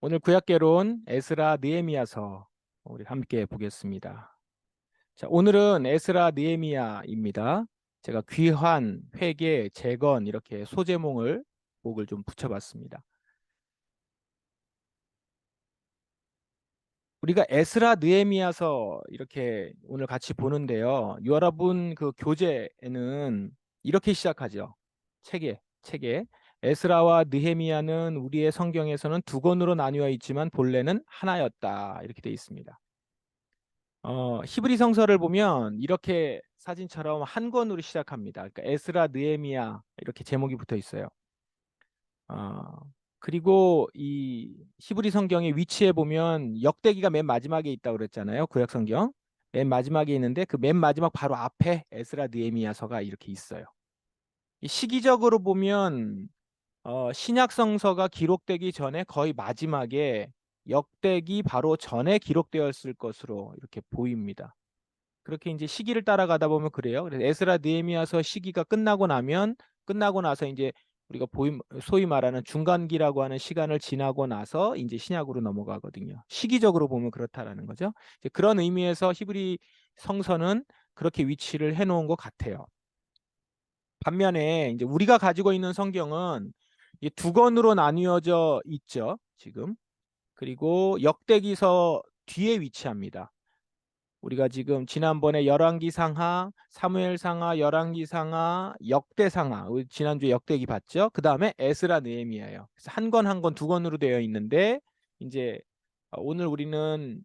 오늘 구약개론 에스라 느헤미야서 우리 함께 보겠습니다. 자, 오늘은 에스라 느헤미야입니다. 제가 귀환, 회개, 재건 이렇게 소제목을 목을 좀 붙여봤습니다. 우리가 에스라 느헤미야서 이렇게 오늘 같이 보는데요. 여러분 그 교재에는 이렇게 시작하죠. 책에 에스라와 느헤미야는 우리의 성경에서는 두 권으로 나뉘어 있지만 본래는 하나였다. 이렇게 되어 있습니다. 히브리 성서를 보면 이렇게 사진처럼 한 권으로 시작합니다. 그러니까 에스라, 느헤미야 이렇게 제목이 붙어 있어요. 어, 그리고 이 히브리 성경의 위치에 보면 역대기가 맨 마지막에 있다고 그랬잖아요. 구약 성경. 맨 마지막에 있는데 그 맨 마지막 바로 앞에 에스라, 느헤미야서가 이렇게 있어요. 이 시기적으로 보면 신약 성서가 기록되기 전에 거의 마지막에 역대기 바로 전에 기록되었을 것으로 이렇게 보입니다. 그렇게 이제 시기를 따라가다 보면 그래요. 그래서 에스라 느헤미야서 시기가 끝나고 나서 이제 우리가 소위 말하는 중간기라고 하는 시간을 지나고 나서 이제 신약으로 넘어가거든요. 시기적으로 보면 그렇다라는 거죠. 이제 그런 의미에서 히브리 성서는 그렇게 위치를 해놓은 것 같아요. 반면에 이제 우리가 가지고 있는 성경은 이 두 권으로 나뉘어져 있죠, 지금. 그리고 역대기서 뒤에 위치합니다. 우리가 지금 지난번에 열왕기상하, 사무엘상하, 열왕기상하, 역대상하 지난주에 역대기 봤죠? 그 다음에 에스라 느헤미야예요. 그래서 한 권 한 권 두 권으로 되어 있는데 이제 오늘 우리는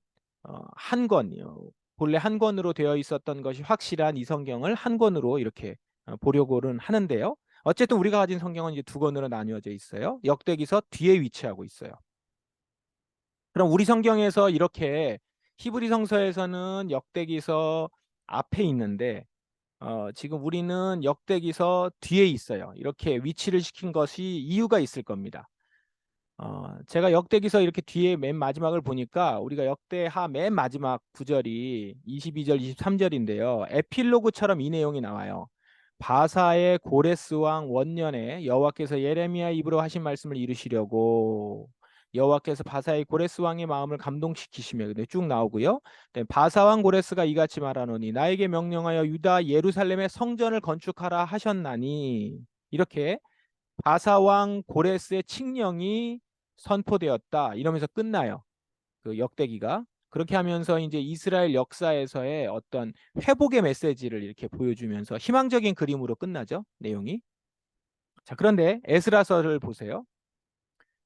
한 권이요. 본래 한 권으로 되어 있었던 것이 확실한 이 성경을 한 권으로 이렇게 보려고는 하는데요. 어쨌든 우리가 가진 성경은 이제 두 권으로 나뉘어져 있어요. 역대기서 뒤에 위치하고 있어요. 그럼 우리 성경에서 이렇게 히브리 성서에서는 역대기서 앞에 있는데 지금 우리는 역대기서 뒤에 있어요. 이렇게 위치를 시킨 것이 이유가 있을 겁니다. 제가 역대기서 이렇게 뒤에 맨 마지막을 보니까 우리가 역대하 맨 마지막 구절이 22절, 23절인데요. 에필로그처럼 이 내용이 나와요. 바사의 고레스 왕 원년에 여호와께서 예레미야 입으로 하신 말씀을 이루시려고 여호와께서 바사의 고레스 왕의 마음을 감동시키시며 근데 쭉 나오고요. 네, 바사 왕 고레스가 이같이 말하노니 나에게 명령하여 유다 예루살렘의 성전을 건축하라 하셨나니 이렇게 바사 왕 고레스의 칙령이 선포되었다. 이러면서 끝나요. 그 역대기가. 그렇게 하면서 이제 이스라엘 역사에서의 어떤 회복의 메시지를 이렇게 보여주면서 희망적인 그림으로 끝나죠. 내용이. 자, 그런데 에스라서를 보세요.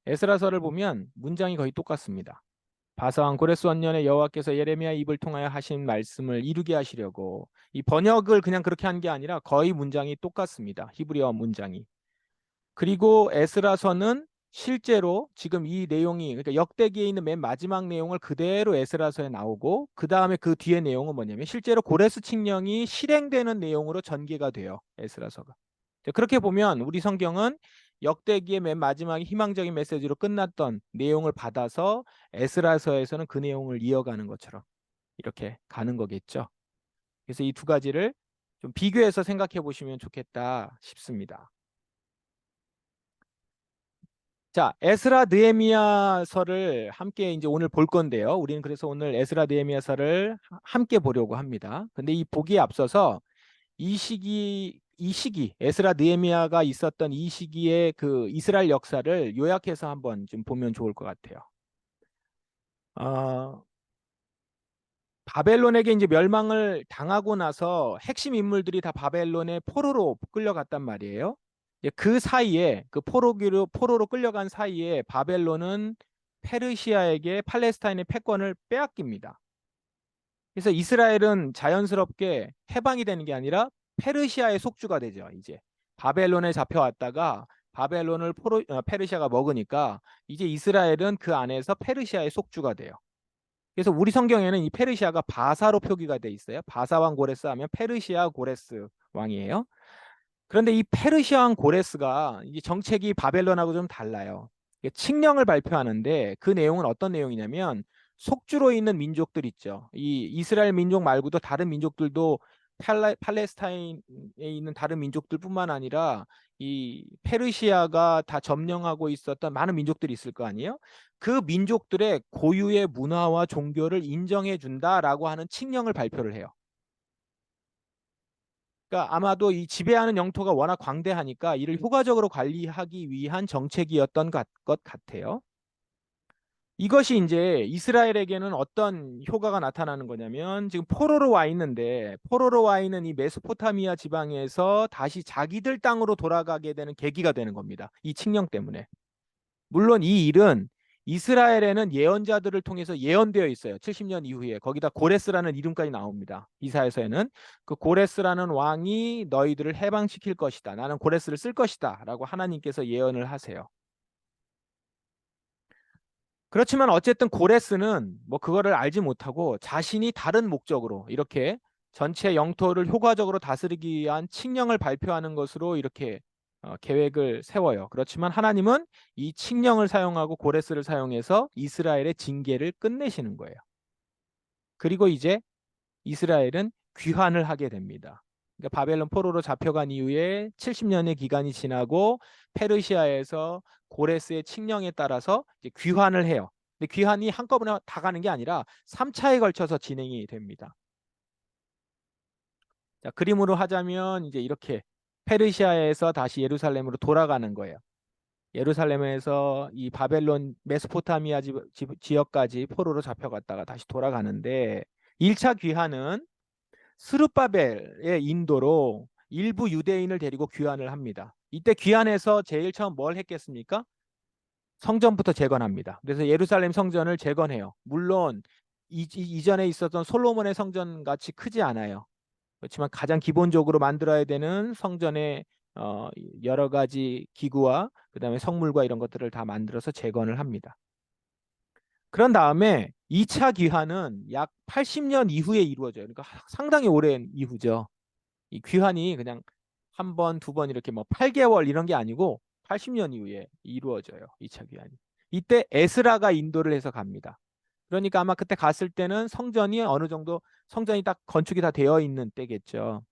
에스라서를 보면 문장이 거의 똑같습니다. 바사왕 고레스 원년에 여호와께서 예레미야 입을 통하여 하신 말씀을 이루게 하시려고 이 번역을 그냥 그렇게 한 게 아니라 거의 문장이 똑같습니다. 히브리어 문장이. 그리고 에스라서는 실제로 지금 이 내용이 그러니까 역대기에 있는 맨 마지막 내용을 그대로 에스라서에 나오고 그 다음에 그 뒤에 내용은 뭐냐면 실제로 고레스 칙령이 실행되는 내용으로 전개가 돼요. 에스라서가. 그렇게 보면 우리 성경은 역대기의 맨 마지막에 희망적인 메시지로 끝났던 내용을 받아서 에스라서에서는 그 내용을 이어가는 것처럼 이렇게 가는 거겠죠. 그래서 이 두 가지를 좀 비교해서 생각해 보시면 좋겠다 싶습니다. 자, 에스라 느헤미야서를 함께 이제 오늘 볼 건데요. 우리는 그래서 오늘 에스라 느헤미야서를 함께 보려고 합니다. 근데 이 보기에 앞서서 이 시기 에스라 느헤미야가 있었던 이 시기의 그 이스라엘 역사를 요약해서 한번 좀 보면 좋을 것 같아요. 어, 바벨론에게 이제 멸망을 당하고 나서 핵심 인물들이 다 바벨론의 포로로 끌려갔단 말이에요. 그 사이에 그 포로로 끌려간 사이에 바벨론은 페르시아에게 팔레스타인의 패권을 빼앗깁니다. 그래서 이스라엘은 자연스럽게 해방이 되는 게 아니라 페르시아의 속주가 되죠. 이제 바벨론에 잡혀왔다가 바벨론을 페르시아가 먹으니까 이제 이스라엘은 그 안에서 페르시아의 속주가 돼요. 그래서 우리 성경에는 이 페르시아가 바사로 표기가 돼 있어요. 바사 왕 고레스 하면 페르시아 고레스 왕이에요. 그런데 이 페르시아 왕 고레스가 이 정책이 바벨론하고 좀 달라요. 칙령을 발표하는데 그 내용은 어떤 내용이냐면 속주로 있는 민족들 있죠. 이 이스라엘 민족 말고도 다른 민족들도 팔레스타인에 있는 다른 민족들뿐만 아니라 이 페르시아가 다 점령하고 있었던 많은 민족들이 있을 거 아니에요? 그 민족들의 고유의 문화와 종교를 인정해 준다라고 하는 칙령을 발표를 해요. 그러니까 아마도 이 지배하는 영토가 워낙 광대하니까 이를 효과적으로 관리하기 위한 정책이었던 것 같아요. 이것이 이제 이스라엘에게는 어떤 효과가 나타나는 거냐면 지금 포로로 와 있는데 포로로 와 있는 이 메소포타미아 지방에서 다시 자기들 땅으로 돌아가게 되는 계기가 되는 겁니다. 이 칙령 때문에. 물론 이 일은 이스라엘에는 예언자들을 통해서 예언되어 있어요. 70년 이후에. 거기다 고레스라는 이름까지 나옵니다. 이사야서에는 그 고레스라는 왕이 너희들을 해방시킬 것이다. 나는 고레스를 쓸 것이다. 라고 하나님께서 예언을 하세요. 그렇지만 어쨌든 고레스는 뭐 그거를 알지 못하고 자신이 다른 목적으로 이렇게 전체 영토를 효과적으로 다스리기 위한 칙령을 발표하는 것으로 이렇게 계획을 세워요. 그렇지만 하나님은 이 칙령을 사용하고 고레스를 사용해서 이스라엘의 징계를 끝내시는 거예요. 그리고 이제 이스라엘은 귀환을 하게 됩니다. 그러니까 바벨론 포로로 잡혀간 이후에 70년의 기간이 지나고 페르시아에서 고레스의 칙령에 따라서 이제 귀환을 해요. 근데 귀환이 한꺼번에 다 가는 게 아니라 3차에 걸쳐서 진행이 됩니다. 자, 그림으로 하자면 이제 이렇게 페르시아에서 다시 예루살렘으로 돌아가는 거예요. 예루살렘에서 이 바벨론 메소포타미아 지역까지 포로로 잡혀갔다가 다시 돌아가는데 1차 귀환은 스룹바벨의 인도로 일부 유대인을 데리고 귀환을 합니다. 이때 귀환해서 제일 처음 뭘 했겠습니까? 성전부터 재건합니다. 그래서 예루살렘 성전을 재건해요. 물론 이전에 있었던 솔로몬의 성전 같이 크지 않아요. 그렇지만 가장 기본적으로 만들어야 되는 성전의 어, 여러 가지 기구와 그다음에 성물과 이런 것들을 다 만들어서 재건을 합니다. 그런 다음에 2차 귀환은 약 80년 이후에 이루어져요. 그러니까 상당히 오랜 이후죠. 이 귀환이 그냥 한 번, 두 번 이렇게 뭐 8개월 이런 게 아니고 80년 이후에 이루어져요. 2차 귀환이. 이때 에스라가 인도를 해서 갑니다. 그러니까 아마 그때 갔을 때는 성전이 어느 정도 성전이 딱 건축이 다 되어 있는 때겠죠.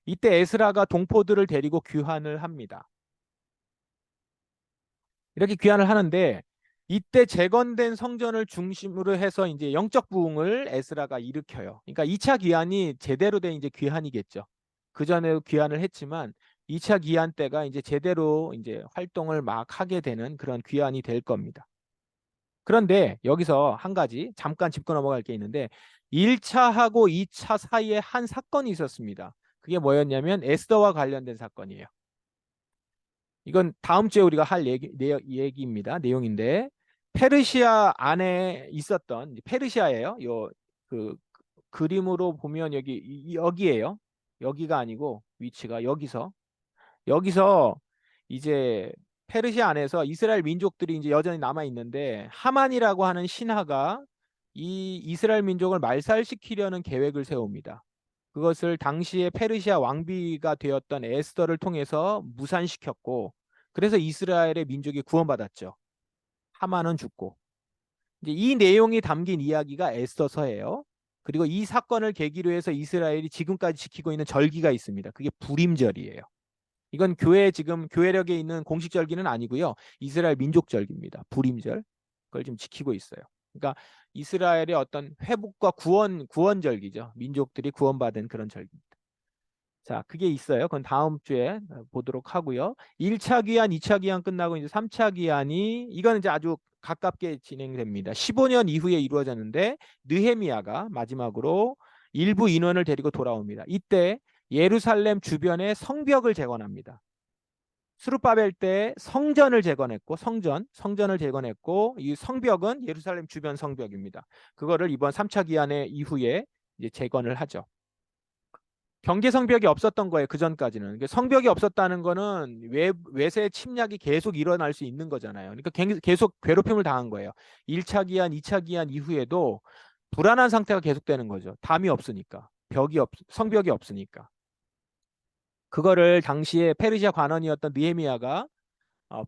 이때 에스라가 동포들을 데리고 귀환을 합니다. 이렇게 귀환을 하는데 이때 재건된 성전을 중심으로 해서 이제 영적 부흥을 에스라가 일으켜요. 그러니까 2차 귀환이 제대로 된 이제 귀환이겠죠. 그 전에 귀환을 했지만 2차 귀환 때가 이제 제대로 이제 활동을 막 하게 되는 그런 귀환이 될 겁니다. 그런데 여기서 한 가지 잠깐 짚고 넘어갈 게 있는데 1차하고 2차 사이에 한 사건이 있었습니다. 그게 뭐였냐면 에스더와 관련된 사건이에요. 이건 다음 주에 우리가 할 얘기입니다. 내용인데 페르시아 안에 있었던 페르시아예요. 요 그 그림으로 보면 여기에요. 여기가 아니고 위치가 여기서 이제 페르시아 안에서 이스라엘 민족들이 이제 여전히 남아 있는데 하만이라고 하는 신하가 이 이스라엘 민족을 말살시키려는 계획을 세웁니다. 그것을 당시에 페르시아 왕비가 되었던 에스더를 통해서 무산시켰고 그래서 이스라엘의 민족이 구원받았죠. 하만은 죽고. 이제 이 내용이 담긴 이야기가 에스더서예요. 그리고 이 사건을 계기로 해서 이스라엘이 지금까지 지키고 있는 절기가 있습니다. 그게 부림절이에요. 이건 지금 교회력에 있는 공식 절기는 아니고요. 이스라엘 민족 절기입니다. 부림절. 그걸 지금 지키고 있어요. 그러니까 이스라엘의 어떤 회복과 구원 절기죠. 민족들이 구원받은 그런 절기입니다. 자, 그게 있어요. 그건 다음 주에 보도록 하고요. 1차 기한, 2차 기한 끝나고 이제 3차 기한이 이거는 이제 아주 가깝게 진행됩니다. 15년 이후에 이루어졌는데 느헤미야가 마지막으로 일부 인원을 데리고 돌아옵니다. 이때 예루살렘 주변의 성벽을 재건합니다. 스룹바벨 때 성전을 재건했고 성전을 재건했고 이 성벽은 예루살렘 주변 성벽입니다. 그거를 이번 3차 기한의 이후에 이제 재건을 하죠. 경계 성벽이 없었던 거예요. 그 전까지는. 성벽이 없었다는 거는 외세 침략이 계속 일어날 수 있는 거잖아요. 그러니까 계속 괴롭힘을 당한 거예요. 1차 기한, 2차 기한 이후에도 불안한 상태가 계속되는 거죠. 담이 없으니까. 성벽이 없으니까. 그거를 당시에 페르시아 관원이었던 느헤미야가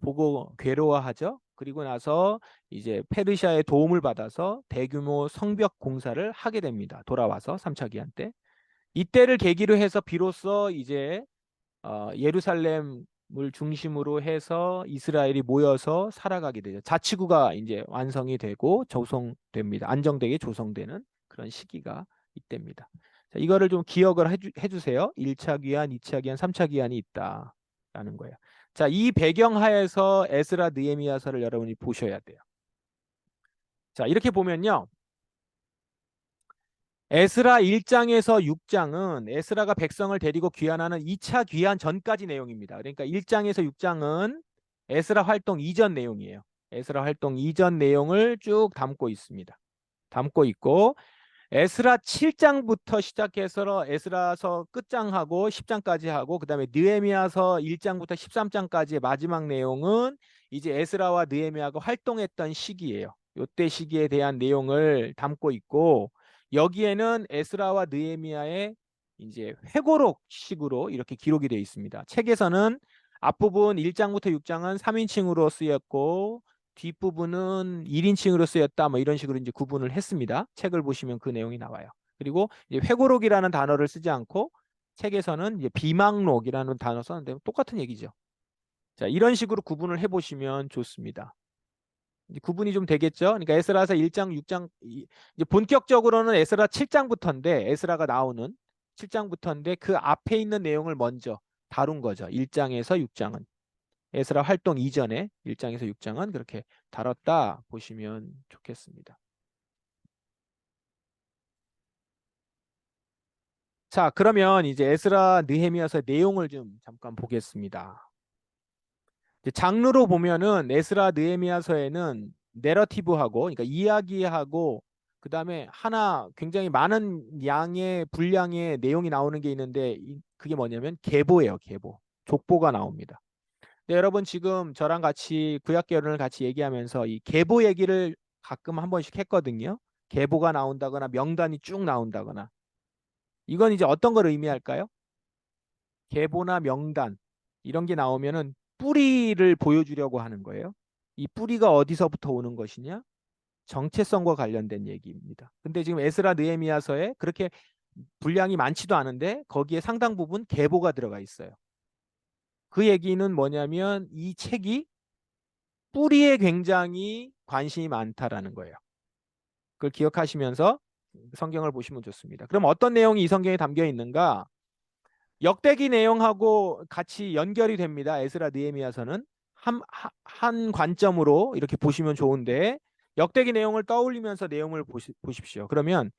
보고 괴로워하죠. 그리고 나서 이제 페르시아의 도움을 받아서 대규모 성벽 공사를 하게 됩니다. 돌아와서 3차 기한 때. 이때를 계기로 해서 비로소 이제 예루살렘 중심으로 해서 이스라엘이 모여서 살아가게 되죠. 자치구가 이제 완성이 되고 조성됩니다. 안정되게 조성되는 그런 시기가 이때입니다. 자, 이거를 좀 기억을 해주세요. 1차 귀환, 2차 귀환, 3차 귀환이 있다라는 거예요. 자, 이 배경 하에서 에스라 느헤미야서를 여러분이 보셔야 돼요. 자, 이렇게 보면요. 에스라 1장에서 6장은 에스라가 백성을 데리고 귀환하는 2차 귀환 전까지 내용입니다. 그러니까 1장에서 6장은 에스라 활동 이전 내용이에요. 에스라 활동 이전 내용을 쭉 담고 있습니다. 담고 있고 에스라 7장부터 시작해서 에스라서 끝장하고 10장까지 하고 그다음에 느헤미야서 1장부터 13장까지의 마지막 내용은 이제 에스라와 느헤미야가 활동했던 시기예요. 요때 시기에 대한 내용을 담고 있고 여기에는 에스라와 느헤미야의 이제 회고록식으로 이렇게 기록이 되어 있습니다. 책에서는 앞부분 1장부터 6장은 3인칭으로 쓰였고 뒷부분은 1인칭으로 쓰였다 뭐 이런 식으로 이제 구분을 했습니다. 책을 보시면 그 내용이 나와요. 그리고 이제 회고록이라는 단어를 쓰지 않고 책에서는 이제 비망록이라는 단어 썼는데 똑같은 얘기죠. 자, 이런 식으로 구분을 해 보시면 좋습니다. 이제 구분이 좀 되겠죠. 그러니까 에스라서 1장, 6장 이제 본격적으로는 에스라 7장부터인데 에스라가 나오는 7장부터인데 그 앞에 있는 내용을 먼저 다룬 거죠. 1장에서 6장은. 에스라 활동 이전에 1장에서 6장은 그렇게 다뤘다 보시면 좋겠습니다. 자, 그러면 이제 에스라 느헤미야서의 내용을 좀 잠깐 보겠습니다. 이제 장르로 보면은 에스라 느헤미야서에는 내러티브하고 그러니까 이야기하고 그다음에 하나 굉장히 많은 양의 분량의 내용이 나오는 게 있는데 그게 뭐냐면 계보예요, 계보. 족보가 나옵니다. 네, 여러분 지금 저랑 같이 구약 개론을 같이 얘기하면서 이 계보 얘기를 가끔 한 번씩 했거든요. 계보가 나온다거나 명단이 쭉 나온다거나. 이건 이제 어떤 걸 의미할까요? 계보나 명단 이런 게 나오면은 뿌리를 보여주려고 하는 거예요. 이 뿌리가 어디서부터 오는 것이냐? 정체성과 관련된 얘기입니다. 근데 지금 에스라 느헤미야서에 그렇게 분량이 많지도 않은데 거기에 상당 부분 계보가 들어가 있어요. 그 얘기는 뭐냐면 이 책이 뿌리에 굉장히 관심이 많다라는 거예요. 그걸 기억하시면서 성경을 보시면 좋습니다. 그럼 어떤 내용이 이 성경에 담겨 있는가? 역대기 내용하고 같이 연결이 됩니다. 에스라 느헤미야서는 한 관점으로 이렇게 보시면 좋은데 역대기 내용을 떠올리면서 내용을 보십시오. 그러면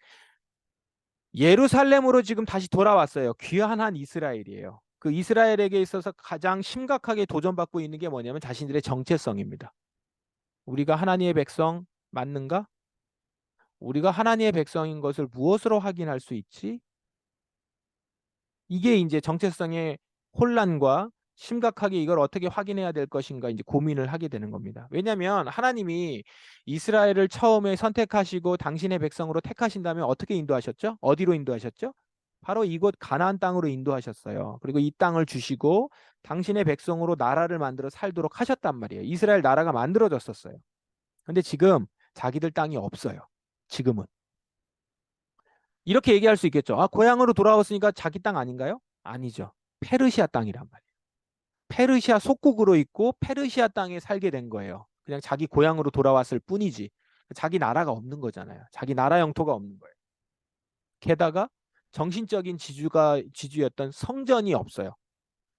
예루살렘으로 지금 다시 돌아왔어요. 귀환한 이스라엘이에요. 그 이스라엘에게 있어서 가장 심각하게 도전받고 있는 게 뭐냐면 자신들의 정체성입니다. 우리가 하나님의 백성 맞는가? 우리가 하나님의 백성인 것을 무엇으로 확인할 수 있지? 이게 이제 정체성의 혼란과 심각하게 이걸 어떻게 확인해야 될 것인가 이제 고민을 하게 되는 겁니다. 왜냐하면 하나님이 이스라엘을 처음에 선택하시고 당신의 백성으로 택하신 다음에 어떻게 인도하셨죠? 어디로 인도하셨죠? 바로 이곳 가나안 땅으로 인도하셨어요. 그리고 이 땅을 주시고 당신의 백성으로 나라를 만들어 살도록 하셨단 말이에요. 이스라엘 나라가 만들어졌었어요. 근데 지금 자기들 땅이 없어요. 지금은. 이렇게 얘기할 수 있겠죠. 아, 고향으로 돌아왔으니까 자기 땅 아닌가요? 아니죠. 페르시아 땅이란 말이에요. 페르시아 속국으로 있고 페르시아 땅에 살게 된 거예요. 그냥 자기 고향으로 돌아왔을 뿐이지. 자기 나라가 없는 거잖아요. 자기 나라 영토가 없는 거예요. 게다가 정신적인 지주였던 성전이 없어요.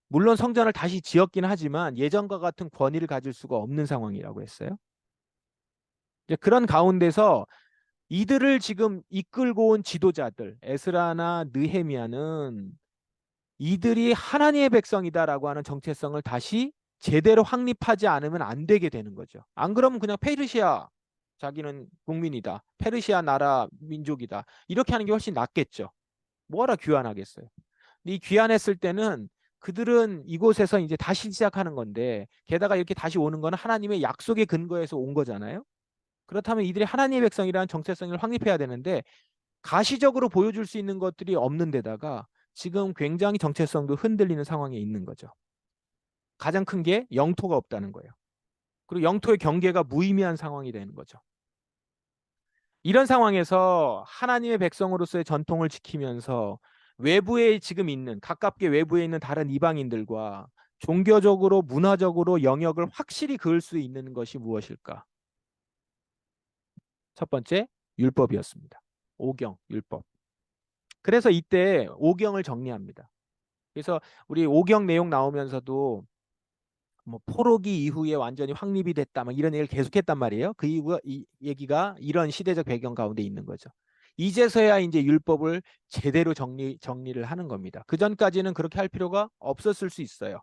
물론 성전을 다시 지었긴 하지만 예전과 같은 권위를 가질 수가 없는 상황이라고 했어요. 이제 그런 가운데서 이들을 지금 이끌고 온 지도자들 에스라나 느헤미야는 이들이 하나님의 백성이다라고 하는 정체성을 다시 제대로 확립하지 않으면 안 되게 되는 거죠. 안 그러면 그냥 페르시아 자기는 국민이다. 페르시아 나라 민족이다. 이렇게 하는 게 훨씬 낫겠죠. 뭐하러 귀환하겠어요. 이 귀환했을 때는 그들은 이곳에서 이제 다시 시작하는 건데 게다가 이렇게 다시 오는 거는 하나님의 약속의 근거에서 온 거잖아요. 그렇다면 이들이 하나님의 백성이라는 정체성을 확립해야 되는데 가시적으로 보여줄 수 있는 것들이 없는 데다가 지금 굉장히 정체성도 흔들리는 상황에 있는 거죠. 가장 큰 게 영토가 없다는 거예요. 그리고 영토의 경계가 무의미한 상황이 되는 거죠. 이런 상황에서 하나님의 백성으로서의 전통을 지키면서 외부에 지금 있는 가깝게 외부에 있는 다른 이방인들과 종교적으로 문화적으로 영역을 확실히 그을 수 있는 것이 무엇일까? 첫 번째, 율법이었습니다. 오경, 율법. 그래서 이때 오경을 정리합니다. 그래서 우리 오경 내용 나오면서도 뭐 포로기 이후에 완전히 확립이 됐다 막 이런 얘기를 계속했단 말이에요. 그 이후 이 얘기가 이런 시대적 배경 가운데 있는 거죠. 이제서야 이제 율법을 제대로 정리를 하는 겁니다. 그 전까지는 그렇게 할 필요가 없었을 수 있어요.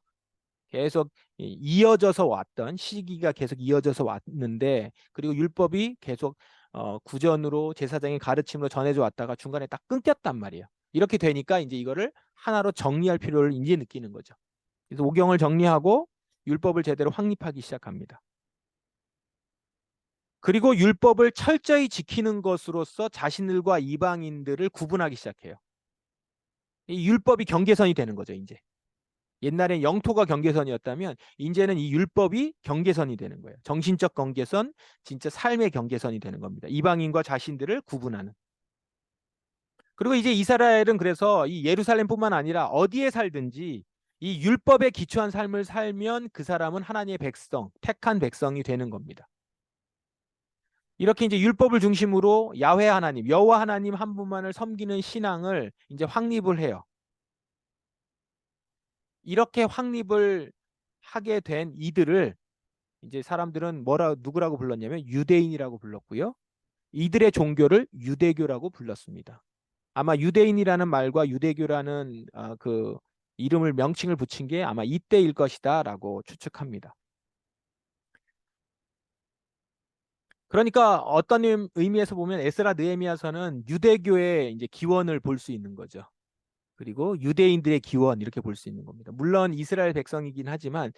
계속 이어져서 왔던 시기가 계속 이어져서 왔는데, 그리고 율법이 계속 구전으로 제사장의 가르침으로 전해져 왔다가 중간에 딱 끊겼단 말이에요. 이렇게 되니까 이제 이거를 하나로 정리할 필요를 이제 느끼는 거죠. 그래서 오경을 정리하고 율법을 제대로 확립하기 시작합니다. 그리고 율법을 철저히 지키는 것으로서 자신들과 이방인들을 구분하기 시작해요. 이 율법이 경계선이 되는 거죠, 이제. 옛날에 영토가 경계선이었다면 이제는 이 율법이 경계선이 되는 거예요. 정신적 경계선, 진짜 삶의 경계선이 되는 겁니다. 이방인과 자신들을 구분하는. 그리고 이제 이스라엘은 그래서 이 예루살렘뿐만 아니라 어디에 살든지 이 율법에 기초한 삶을 살면 그 사람은 하나님의 백성, 택한 백성이 되는 겁니다. 이렇게 이제 율법을 중심으로 야훼 하나님, 여호와 하나님 한 분만을 섬기는 신앙을 이제 확립을 해요. 이렇게 확립을 하게 된 이들을 이제 사람들은 누구라고 불렀냐면 유대인이라고 불렀고요. 이들의 종교를 유대교라고 불렀습니다. 아마 유대인이라는 말과 유대교라는 그 이름을 명칭을 붙인 게 아마 이때일 것이다라고 추측합니다. 그러니까 어떤 의미에서 보면 에스라 느헤미야서는 유대교의 이제 기원을 볼 수 있는 거죠. 그리고 유대인들의 기원 이렇게 볼 수 있는 겁니다. 물론 이스라엘 백성이긴 하지만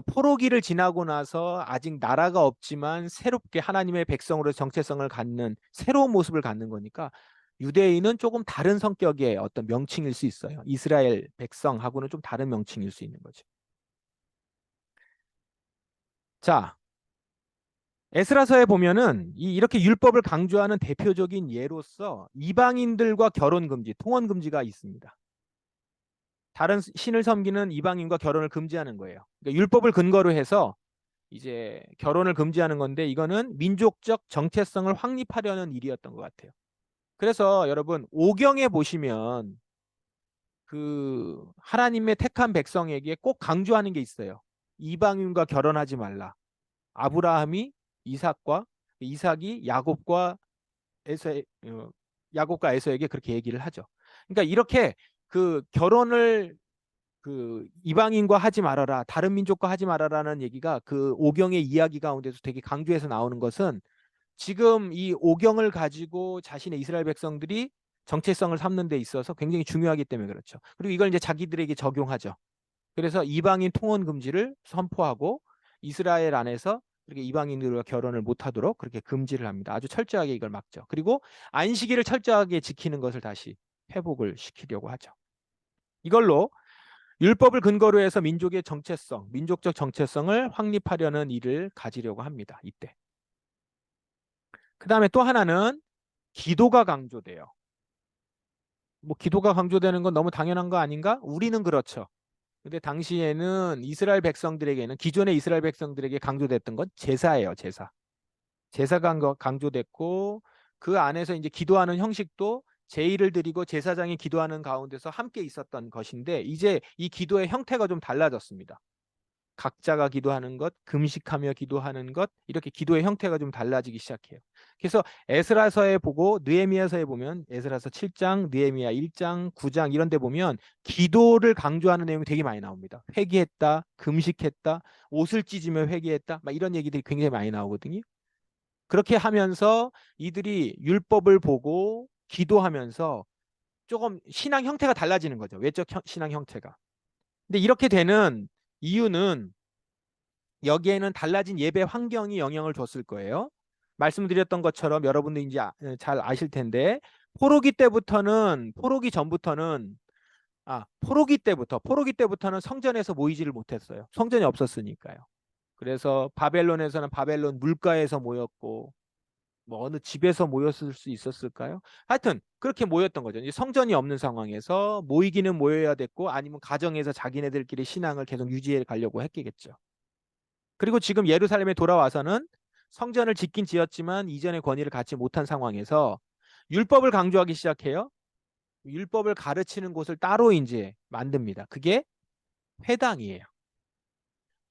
포로기를 지나고 나서 아직 나라가 없지만 새롭게 하나님의 백성으로 정체성을 갖는 새로운 모습을 갖는 거니까 유대인은 조금 다른 성격의 어떤 명칭일 수 있어요. 이스라엘 백성하고는 좀 다른 명칭일 수 있는 거죠. 자, 에스라서에 보면은 이렇게 율법을 강조하는 대표적인 예로서 이방인들과 결혼 금지, 통혼 금지가 있습니다. 다른 신을 섬기는 이방인과 결혼을 금지하는 거예요. 그러니까 율법을 근거로 해서 이제 결혼을 금지하는 건데 이거는 민족적 정체성을 확립하려는 일이었던 것 같아요. 그래서 여러분 오경에 보시면 그 하나님의 택한 백성에게 꼭 강조하는 게 있어요. 이방인과 결혼하지 말라. 아브라함이 이삭이 야곱과 에서에게 그렇게 얘기를 하죠. 그러니까 이렇게 그 결혼을 그 이방인과 하지 말아라, 다른 민족과 하지 말아라는 얘기가 그 오경의 이야기 가운데서 되게 강조해서 나오는 것은 지금 이 오경을 가지고 자신의 이스라엘 백성들이 정체성을 삼는 데 있어서 굉장히 중요하기 때문에 그렇죠. 그리고 이걸 이제 자기들에게 적용하죠. 그래서 이방인 통혼 금지를 선포하고 이스라엘 안에서 그렇게 이방인들과 결혼을 못하도록 그렇게 금지를 합니다. 아주 철저하게 이걸 막죠. 그리고 안식일을 철저하게 지키는 것을 다시 회복을 시키려고 하죠. 이걸로 율법을 근거로 해서 민족의 정체성, 민족적 정체성을 확립하려는 일을 가지려고 합니다. 이때. 그 다음에 또 하나는 기도가 강조돼요. 뭐 기도가 강조되는 건 너무 당연한 거 아닌가? 우리는 그렇죠. 근데 당시에는 이스라엘 백성들에게는 기존의 이스라엘 백성들에게 강조됐던 건 제사예요, 제사. 제사가 강조됐고 그 안에서 이제 기도하는 형식도 제의를 드리고 제사장이 기도하는 가운데서 함께 있었던 것인데 이제 이 기도의 형태가 좀 달라졌습니다. 각자가 기도하는 것, 금식하며 기도하는 것, 이렇게 기도의 형태가 좀 달라지기 시작해요. 그래서 에스라서에 보고 느헤미야서에 보면 에스라서 7장, 느헤미야 1장, 9장 이런 데 보면 기도를 강조하는 내용이 되게 많이 나옵니다. 회개했다, 금식했다, 옷을 찢으며 회개했다, 막 이런 얘기들이 굉장히 많이 나오거든요. 그렇게 하면서 이들이 율법을 보고 기도하면서 조금 신앙 형태가 달라지는 거죠. 외적 신앙 형태가. 근데 이렇게 되는 이유는 여기에는 달라진 예배 환경이 영향을 줬을 거예요. 말씀드렸던 것처럼 여러분도 이제 잘 아실 텐데 포로기 때부터는 성전에서 모이지를 못했어요. 성전이 없었으니까요. 그래서 바벨론에서는 바벨론 물가에서 모였고 뭐 어느 집에서 모였을 수 있었을까요? 하여튼 그렇게 모였던 거죠. 이제 성전이 없는 상황에서 모이기는 모여야 됐고 아니면 가정에서 자기네들끼리 신앙을 계속 유지해 가려고 했겠죠. 그리고 지금 예루살렘에 돌아와서는 성전을 짓긴 지었지만 이전의 권위를 갖지 못한 상황에서 율법을 강조하기 시작해요. 율법을 가르치는 곳을 따로 이제 만듭니다. 그게 회당이에요.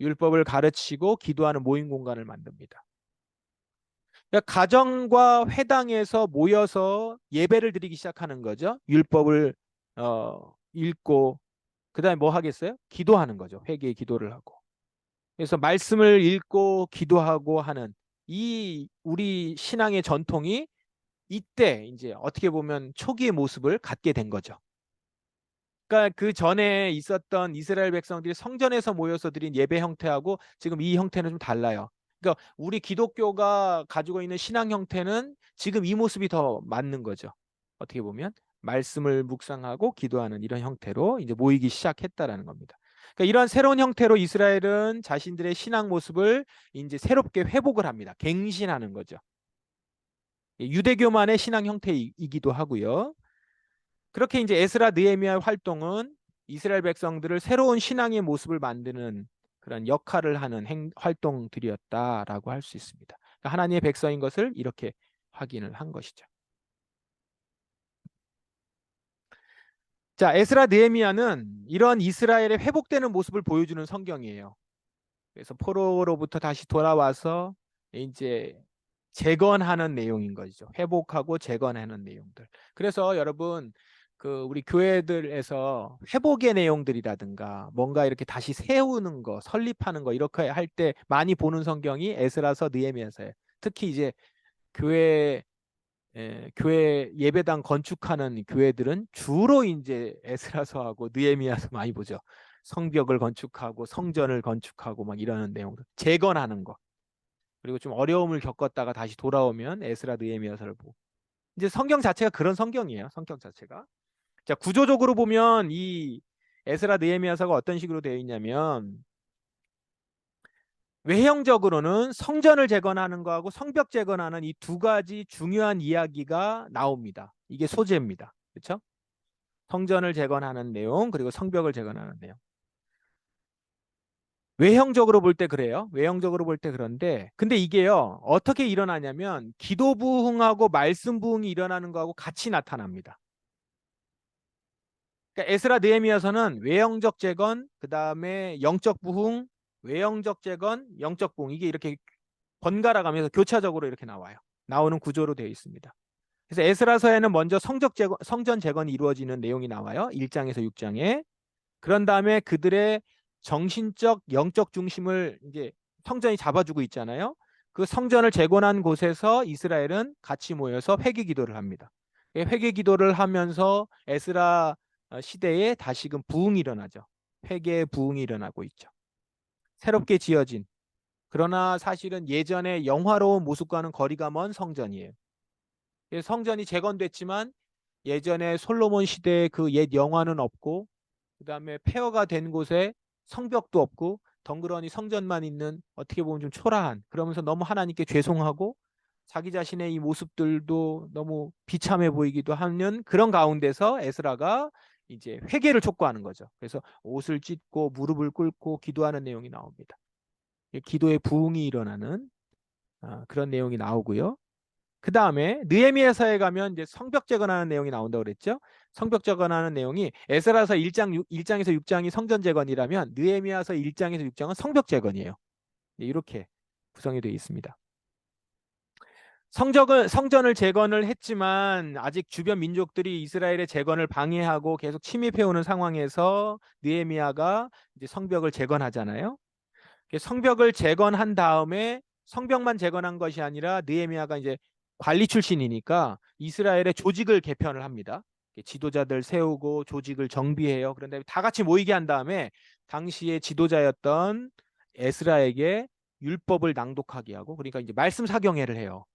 율법을 가르치고 기도하는 모임 공간을 만듭니다. 그러니까 가정과 회당에서 모여서 예배를 드리기 시작하는 거죠. 율법을 읽고 그다음에 뭐 하겠어요? 기도하는 거죠. 회개의 기도를 하고. 그래서 말씀을 읽고 기도하고 하는 이 우리 신앙의 전통이 이때 이제 어떻게 보면 초기의 모습을 갖게 된 거죠. 그러니까 그 전에 있었던 이스라엘 백성들이 성전에서 모여서 드린 예배 형태하고 지금 이 형태는 좀 달라요. 그러니까 우리 기독교가 가지고 있는 신앙 형태는 지금 이 모습이 더 맞는 거죠. 어떻게 보면 말씀을 묵상하고 기도하는 이런 형태로 이제 모이기 시작했다라는 겁니다. 그러니까 이런 새로운 형태로 이스라엘은 자신들의 신앙 모습을 이제 새롭게 회복을 합니다. 갱신하는 거죠. 유대교만의 신앙 형태이기도 하고요. 그렇게 이제 에스라 느헤미야의 활동은 이스라엘 백성들을 새로운 신앙의 모습을 만드는 그런 역할을 하는 활동들이었다라고 할 수 있습니다. 그러니까 하나님의 백성인 것을 이렇게 확인을 한 것이죠. 자, 에스라 느헤미야는 이런 이스라엘의 회복되는 모습을 보여주는 성경이에요. 그래서 포로로부터 다시 돌아와서 이제 재건하는 내용인 거죠. 회복하고 재건하는 내용들. 그래서 여러분 그 우리 교회들에서 회복의 내용들이라든가 뭔가 이렇게 다시 세우는 거, 설립하는 거 이렇게 할 때 많이 보는 성경이 에스라서 느헤미야서예요. 특히 이제 교회 교회 예배당 건축하는 교회들은 주로 이제 에스라서하고 느헤미야서 많이 보죠. 성벽을 건축하고 성전을 건축하고 막 이러는 내용들, 재건하는 거. 그리고 좀 어려움을 겪었다가 다시 돌아오면 에스라 느헤미야서를 보고. 이제 성경 자체가 그런 성경이에요. 성경 자체가. 자, 구조적으로 보면 이 에스라 느헤미야서가 어떤 식으로 되어 있냐면 외형적으로는 성전을 재건하는 거하고 성벽 재건하는 이 두 가지 중요한 이야기가 나옵니다. 이게 소재입니다. 그렇죠? 성전을 재건하는 내용 그리고 성벽을 재건하는 내용. 외형적으로 볼 때 그래요. 외형적으로 볼 때 그런데 근데 이게요. 어떻게 일어나냐면 기도 부흥하고 말씀 부흥이 일어나는 거하고 같이 나타납니다. 그러니까 에스라 느헤미야서는 외형적 재건, 그다음에 영적 부흥, 외형적 재건, 영적 부흥 이게 이렇게 번갈아 가면서 교차적으로 이렇게 나와요. 나오는 구조로 되어 있습니다. 그래서 에스라서에는 먼저 성전 재건이 이루어지는 내용이 나와요. 1장에서 6장에. 그런 다음에 그들의 정신적, 영적 중심을 이제 성전이 잡아주고 있잖아요. 그 성전을 재건한 곳에서 이스라엘은 같이 모여서 회개 기도를 합니다. 회개 기도를 하면서 에스라 시대에 다시금 부흥이 일어나죠. 회개의 부흥이 일어나고 있죠. 새롭게 지어진 그러나 사실은 예전의 영화로운 모습과는 거리가 먼 성전이에요. 성전이 재건됐지만 예전에 솔로몬 시대의 그 옛 영화는 없고 그다음에 폐허가 된 곳에 성벽도 없고 덩그러니 성전만 있는 어떻게 보면 좀 초라한 그러면서 너무 하나님께 죄송하고 자기 자신의 이 모습들도 너무 비참해 보이기도 하는 그런 가운데서 에스라가 이제 회개를 촉구하는 거죠. 그래서 옷을 찢고 무릎을 꿇고 기도하는 내용이 나옵니다. 기도의 부흥이 일어나는 그런 내용이 나오고요. 그 다음에 느헤미야서에 가면 이제 성벽 재건하는 내용이 나온다고 그랬죠. 성벽 재건하는 내용이 에스라서 1장에서 6장이 성전 재건이라면 느헤미야서 1장에서 6장은 성벽 재건이에요. 이렇게 구성이 되어 있습니다. 성전을 재건을 했지만 아직 주변 민족들이 이스라엘의 재건을 방해하고 계속 침입해오는 상황에서 느헤미야가 이제 성벽을 재건하잖아요. 성벽을 재건한 다음에 성벽만 재건한 것이 아니라 느헤미야가 이제 관리 출신이니까 이스라엘의 조직을 개편을 합니다. 지도자들 세우고 조직을 정비해요. 그런데 다 같이 모이게 한 다음에 당시의 지도자였던 에스라에게 율법을 낭독하게 하고 그러니까 이제 말씀 사경회를 해요.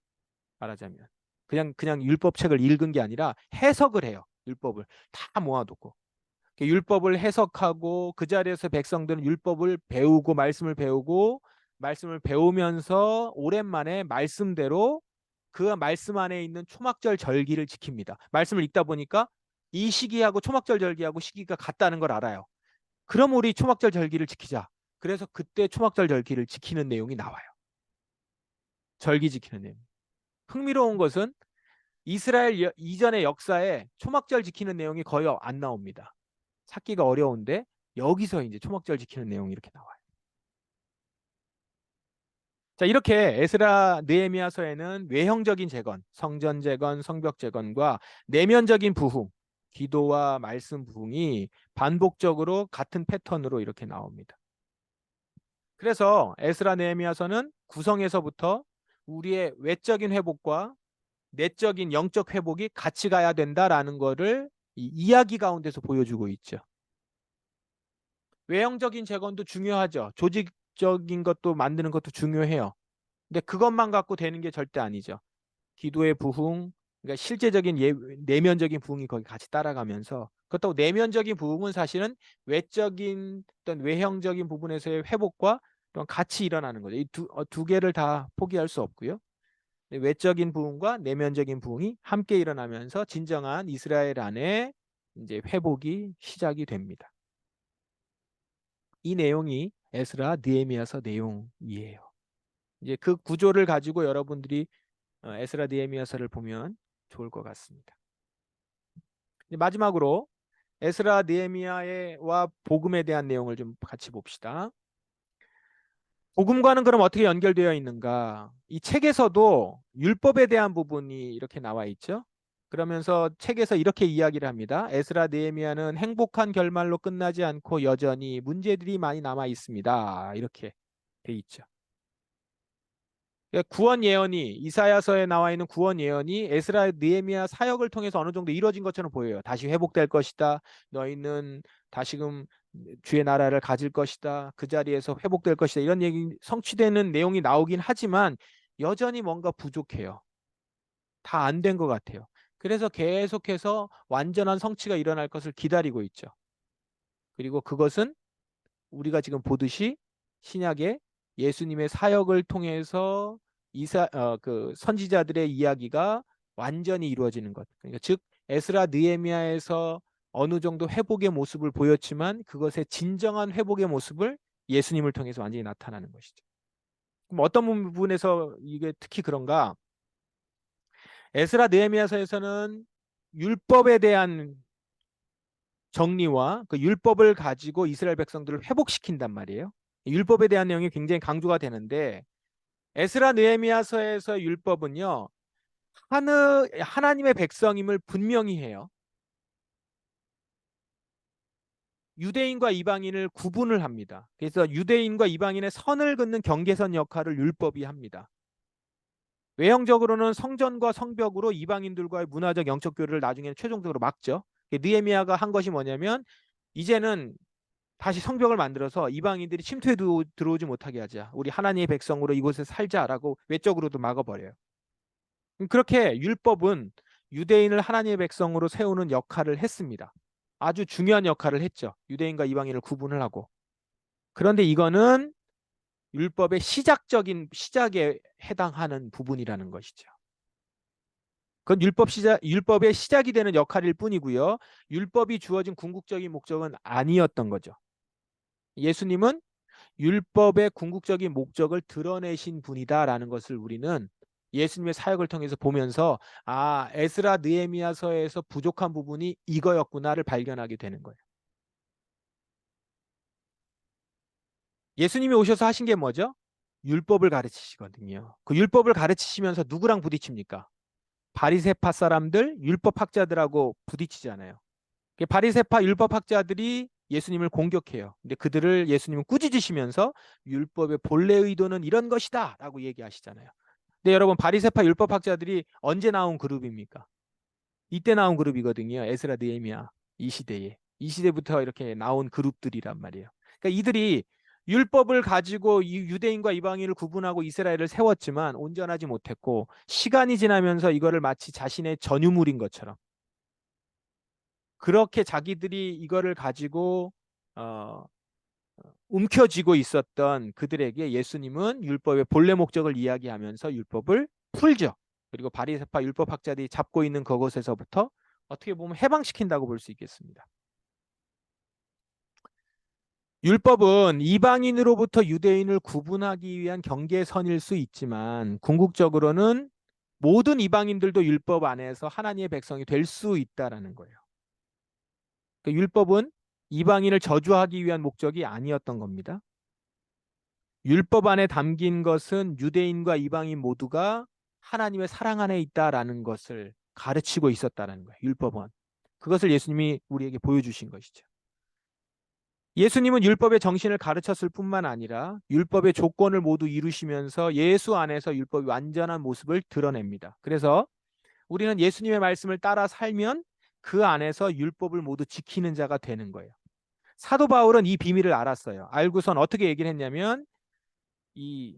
말하자면 그냥 율법책을 읽은 게 아니라 해석을 해요. 율법을 다 모아두고 율법을 해석하고 그 자리에서 백성들은 율법을 배우고 말씀을 배우고 말씀을 배우면서 오랜만에 말씀대로 그 말씀 안에 있는 초막절 절기를 지킵니다. 말씀을 읽다 보니까 이 시기하고 초막절 절기하고 시기가 같다는 걸 알아요. 그럼 우리 초막절 절기를 지키자. 그래서 그때 초막절 절기를 지키는 내용이 나와요. 절기 지키는 내용. 흥미로운 것은 이스라엘 이전의 역사에 초막절 지키는 내용이 거의 안 나옵니다. 찾기가 어려운데 여기서 이제 초막절 지키는 내용이 이렇게 나와요. 자, 이렇게 에스라 느헤미야서에는 외형적인 재건, 성전 재건, 성벽 재건과 내면적인 부흥, 기도와 말씀 부흥이 반복적으로 같은 패턴으로 이렇게 나옵니다. 그래서 에스라 느헤미야서는 구성에서부터 우리의 외적인 회복과 내적인 영적 회복이 같이 가야 된다라는 것을 이 이야기 가운데서 보여주고 있죠. 외형적인 재건도 중요하죠. 조직적인 것도 만드는 것도 중요해요. 근데 그것만 갖고 되는 게 절대 아니죠. 기도의 부흥, 그러니까 실제적인 내면적인 부흥이 거기 같이 따라가면서, 그렇다고 내면적인 부흥은 사실은 외적인 어떤 외형적인 부분에서의 회복과 같이 일어나는 거죠. 이 두 개를 다 포기할 수 없고요. 외적인 부흥과 내면적인 부흥이 함께 일어나면서 진정한 이스라엘 안에 이제 회복이 시작이 됩니다. 이 내용이 에스라 느헤미야서 내용이에요. 이제 그 구조를 가지고 여러분들이 에스라 느헤미야서를 보면 좋을 것 같습니다. 마지막으로 에스라 느헤미야와 복음에 대한 내용을 좀 같이 봅시다. 복음과는 그럼 어떻게 연결되어 있는가? 이 책에서도 율법에 대한 부분이 이렇게 나와 있죠. 그러면서 책에서 이렇게 이야기를 합니다. 에스라 느헤미야는 행복한 결말로 끝나지 않고 여전히 문제들이 많이 남아 있습니다. 이렇게 돼 있죠. 구원 예언이 이사야서에 나와 있는 구원 예언이 에스라 느헤미야 사역을 통해서 어느 정도 이루어진 것처럼 보여요. 다시 회복될 것이다. 너희는 다시금 주의 나라를 가질 것이다. 그 자리에서 회복될 것이다. 이런 얘기 성취되는 내용이 나오긴 하지만 여전히 뭔가 부족해요. 다 안 된 것 같아요. 그래서 계속해서 완전한 성취가 일어날 것을 기다리고 있죠. 그리고 그것은 우리가 지금 보듯이 신약에 예수님의 사역을 통해서 그 선지자들의 이야기가 완전히 이루어지는 것. 그러니까 즉 에스라 느헤미야에서 어느 정도 회복의 모습을 보였지만 그것의 진정한 회복의 모습을 예수님을 통해서 완전히 나타나는 것이죠. 그럼 어떤 부분에서 이게 특히 그런가? 에스라 느헤미야서에서는 율법에 대한 정리와 그 율법을 가지고 이스라엘 백성들을 회복시킨단 말이에요. 율법에 대한 내용이 굉장히 강조가 되는데 에스라 느헤미야서에서 율법은요. 하나님의 백성임을 분명히 해요. 유대인과 이방인을 구분을 합니다. 그래서 유대인과 이방인의 선을 긋는 경계선 역할을 율법이 합니다. 외형적으로는 성전과 성벽으로 이방인들과의 문화적 영적 교류를 나중에는 최종적으로 막죠. 느헤미야가 한 것이 뭐냐면 이제는 다시 성벽을 만들어서 이방인들이 침투해 들어오지 못하게 하자. 우리 하나님의 백성으로 이곳에 살자라고 외적으로도 막아버려요. 그렇게 율법은 유대인을 하나님의 백성으로 세우는 역할을 했습니다. 아주 중요한 역할을 했죠. 유대인과 이방인을 구분을 하고. 그런데 이거는 율법의 시작에 해당하는 부분이라는 것이죠. 그건 율법의 시작이 되는 역할일 뿐이고요. 율법이 주어진 궁극적인 목적은 아니었던 거죠. 예수님은 율법의 궁극적인 목적을 드러내신 분이다라는 것을 우리는 예수님의 사역을 통해서 보면서 에스라 느헤미야서에서 부족한 부분이 이거였구나를 발견하게 되는 거예요. 예수님이 오셔서 하신 게 뭐죠? 율법을 가르치시거든요. 그 율법을 가르치시면서 누구랑 부딪힙니까? 바리새파 사람들, 율법학자들하고 부딪히잖아요. 바리새파 율법학자들이 예수님을 공격해요. 근데 그들을 예수님은 꾸짖으시면서 율법의 본래 의도는 이런 것이다 라고 얘기하시잖아요. 근데 여러분 바리새파 율법학자들이 언제 나온 그룹입니까? 이때 나온 그룹이거든요. 에스라 느헤미야 이 시대에. 이 시대부터 이렇게 나온 그룹들이란 말이에요. 그러니까 이들이 율법을 가지고 유대인과 이방인을 구분하고 이스라엘을 세웠지만 온전하지 못했고 시간이 지나면서 이거를 마치 자신의 전유물인 것처럼 그렇게 자기들이 이거를 가지고 움켜쥐고 있었던 그들에게 예수님은 율법의 본래 목적을 이야기하면서 율법을 풀죠. 그리고 바리새파 율법학자들이 잡고 있는 그곳에서부터 어떻게 보면 해방시킨다고 볼 수 있겠습니다. 율법은 이방인으로부터 유대인을 구분하기 위한 경계선일 수 있지만 궁극적으로는 모든 이방인들도 율법 안에서 하나님의 백성이 될 수 있다라는 거예요. 그 율법은 이방인을 저주하기 위한 목적이 아니었던 겁니다. 율법 안에 담긴 것은 유대인과 이방인 모두가 하나님의 사랑 안에 있다라는 것을 가르치고 있었다라는 거예요. 율법은. 그것을 예수님이 우리에게 보여주신 것이죠. 예수님은 율법의 정신을 가르쳤을 뿐만 아니라 율법의 조건을 모두 이루시면서 예수 안에서 율법의 완전한 모습을 드러냅니다. 그래서 우리는 예수님의 말씀을 따라 살면 그 안에서 율법을 모두 지키는 자가 되는 거예요. 사도 바울은 이 비밀을 알았어요. 알고선 어떻게 얘기를 했냐면 이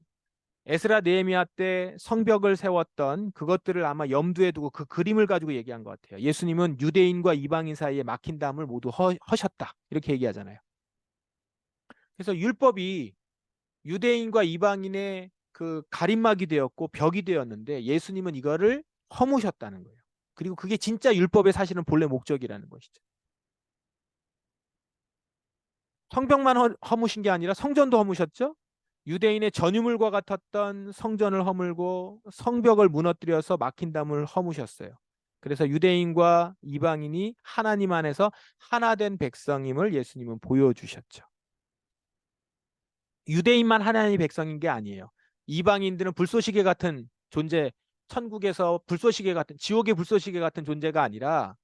에스라 느헤미야 때 성벽을 세웠던 그것들을 아마 염두에 두고 그 그림을 가지고 얘기한 것 같아요. 예수님은 유대인과 이방인 사이에 막힌 담을 모두 허셨다. 이렇게 얘기하잖아요. 그래서 율법이 유대인과 이방인의 그 가림막이 되었고 벽이 되었는데 예수님은 이거를 허무셨다는 거예요. 그리고 그게 진짜 율법의 사실은 본래 목적이라는 것이죠. 성벽만 허무신 게 아니라 성전도 허무셨죠. 유대인의 전유물과 같았던 성전을 허물고 성벽을 무너뜨려서 막힌 담을 허무셨어요. 그래서 유대인과 이방인이 하나님 안에서 하나 된 백성임을 예수님은 보여주셨죠. 유대인만 하나님의 백성인 게 아니에요. 이방인들은 불쏘시개 같은 존재, 천국에서 불쏘시개 같은, 지옥의 불쏘시개 같은 존재가 아니라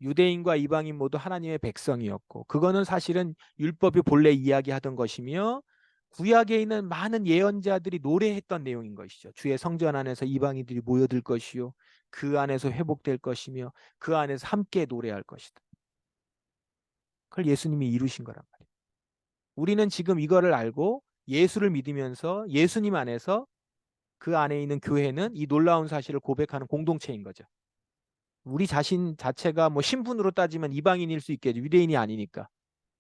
유대인과 이방인 모두 하나님의 백성이었고, 그거는 사실은 율법이 본래 이야기하던 것이며 구약에 있는 많은 예언자들이 노래했던 내용인 것이죠. 주의 성전 안에서 이방인들이 모여들 것이요 그 안에서 회복될 것이며 그 안에서 함께 노래할 것이다. 그걸 예수님이 이루신 거란 말이에요. 우리는 지금 이거를 알고 예수를 믿으면서 예수님 안에서 그 안에 있는 교회는 이 놀라운 사실을 고백하는 공동체인 거죠. 우리 자신 자체가 뭐 신분으로 따지면 이방인일 수 있겠죠. 유대인이 아니니까.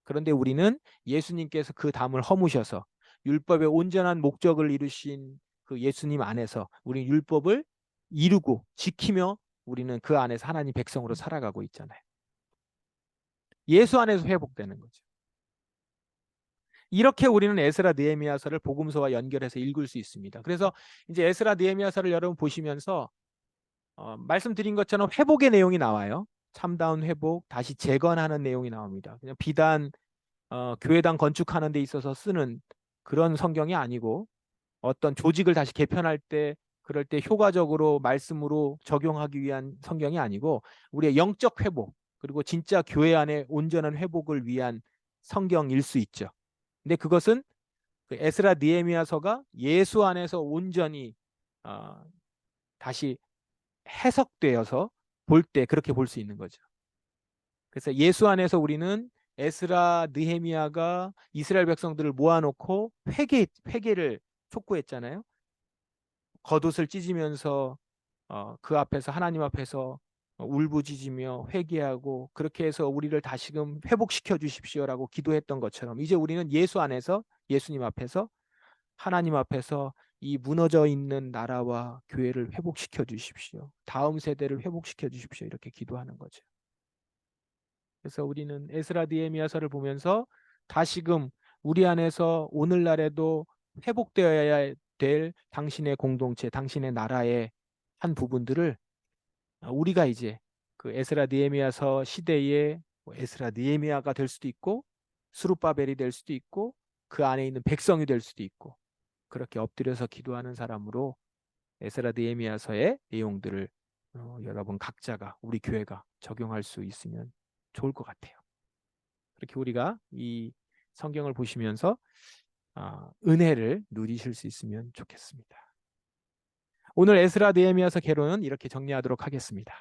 그런데 우리는 예수님께서 그 담을 허무셔서 율법의 온전한 목적을 이루신 그 예수님 안에서 우리 율법을 이루고 지키며 우리는 그 안에서 하나님 백성으로 살아가고 있잖아요. 예수 안에서 회복되는 거죠. 이렇게 우리는 에스라 느헤미야서를 복음서와 연결해서 읽을 수 있습니다. 그래서 이제 에스라 느헤미야서를 여러분 보시면서 말씀드린 것처럼 회복의 내용이 나와요. 참다운 회복, 다시 재건하는 내용이 나옵니다. 그냥 비단 교회당 건축하는 데 있어서 쓰는 그런 성경이 아니고 어떤 조직을 다시 개편할 때 그럴 때 효과적으로 말씀으로 적용하기 위한 성경이 아니고 우리의 영적 회복 그리고 진짜 교회 안에 온전한 회복을 위한 성경일 수 있죠. 근데 그것은 그 에스라 느헤미야서가 예수 안에서 온전히 다시 해석되어서 볼 때 그렇게 볼 수 있는 거죠. 그래서 예수 안에서 우리는 에스라 느헤미야가 이스라엘 백성들을 모아놓고 회개를 촉구했잖아요. 겉옷을 찢으면서 그 앞에서 하나님 앞에서 울부짖으며 회개하고 그렇게 해서 우리를 다시금 회복시켜 주십시오라고 기도했던 것처럼 이제 우리는 예수 안에서 예수님 앞에서 하나님 앞에서 이 무너져 있는 나라와 교회를 회복시켜 주십시오. 다음 세대를 회복시켜 주십시오. 이렇게 기도하는 거죠. 그래서 우리는 에스라 느헤미야서를 보면서 다시금 우리 안에서 오늘날에도 회복되어야 될 당신의 공동체, 당신의 나라의 한 부분들을 우리가 이제 그 에스라 느헤미야서 시대의 에스라 느헤미야가 될 수도 있고 스룹바벨이 될 수도 있고 그 안에 있는 백성이 될 수도 있고 그렇게 엎드려서 기도하는 사람으로 에스라 느헤미야서의 내용들을 여러분 각자가 우리 교회가 적용할 수 있으면 좋을 것 같아요. 그렇게 우리가 이 성경을 보시면서 은혜를 누리실 수 있으면 좋겠습니다. 오늘 에스라 느헤미야서 개론은 이렇게 정리하도록 하겠습니다.